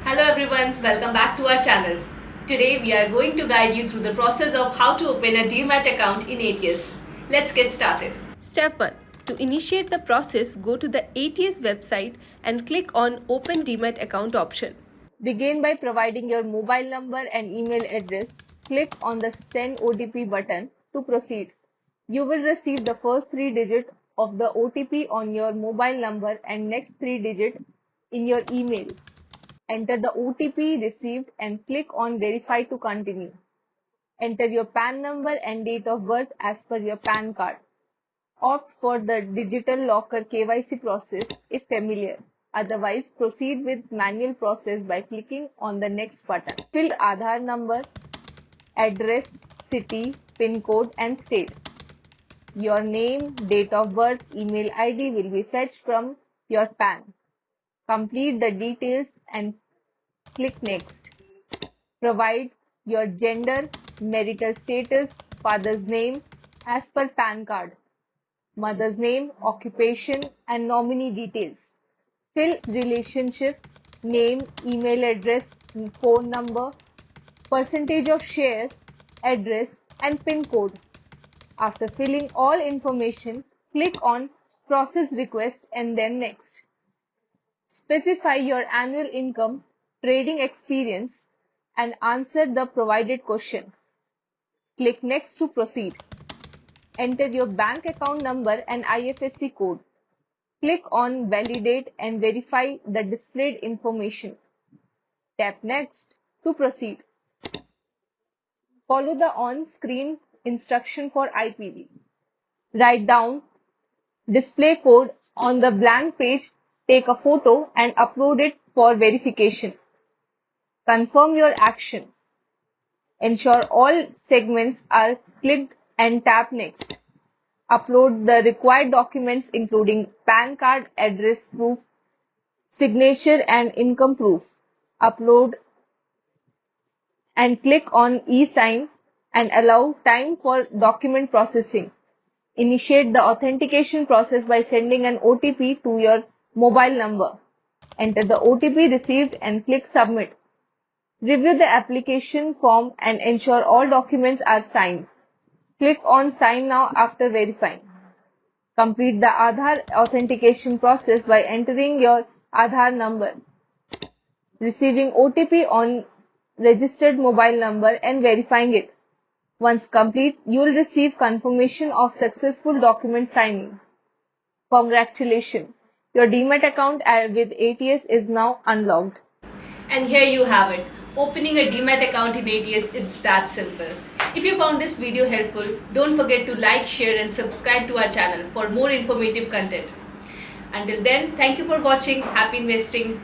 Hello everyone, welcome back to our channel. Today we are going to guide you through the process of how to open a Demat account in ATS. Let's get started. Step 1. To initiate the process, go to the ATS website and click on Open Demat Account option. Begin by providing your mobile number and email address. Click on the Send OTP button to proceed. You will receive the first 3 digits of the OTP on your mobile number and next 3 digits in your email. Enter the OTP received and click on Verify to continue. Enter your PAN number and date of birth as per your PAN card. Opt for the digital locker KYC process if familiar. Otherwise, proceed with manual process by clicking on the next button. Fill Aadhaar number, address, city, PIN code and state. Your name, date of birth, email ID will be fetched from your PAN. Complete the details and click Next. Provide your gender, marital status, father's name as per PAN card, mother's name, occupation and nominee details. Fill relationship, name, email address, phone number, percentage of share, address and PIN code. After filling all information, click on Process Request and then Next. Specify your annual income, trading experience and answer the provided question. Click Next to proceed. Enter your bank account number and IFSC code. Click on Validate and verify the displayed information. Tap Next to proceed. Follow the on-screen instruction for IPV. Write down display code on the blank page, take a photo and upload it for verification. Confirm your action. Ensure all segments are clicked and tap Next. Upload the required documents including PAN card, address proof, signature and income proof. Upload and click on e-sign and allow time for document processing. Initiate the authentication process by sending an OTP to your mobile number. Enter the OTP received and click Submit. Review the application form and ensure all documents are signed. Click on Sign Now after verifying. Complete the Aadhaar authentication process by entering your Aadhaar number, receiving OTP on registered mobile number and verifying it. Once complete, you will receive confirmation of successful document signing. Congratulations! Your Demat account with ATS is now unlocked. And here you have it. Opening a Demat account in ATS, it's that simple. If you found this video helpful, don't forget to like, share and subscribe to our channel for more informative content. Until then, thank you for watching. Happy investing.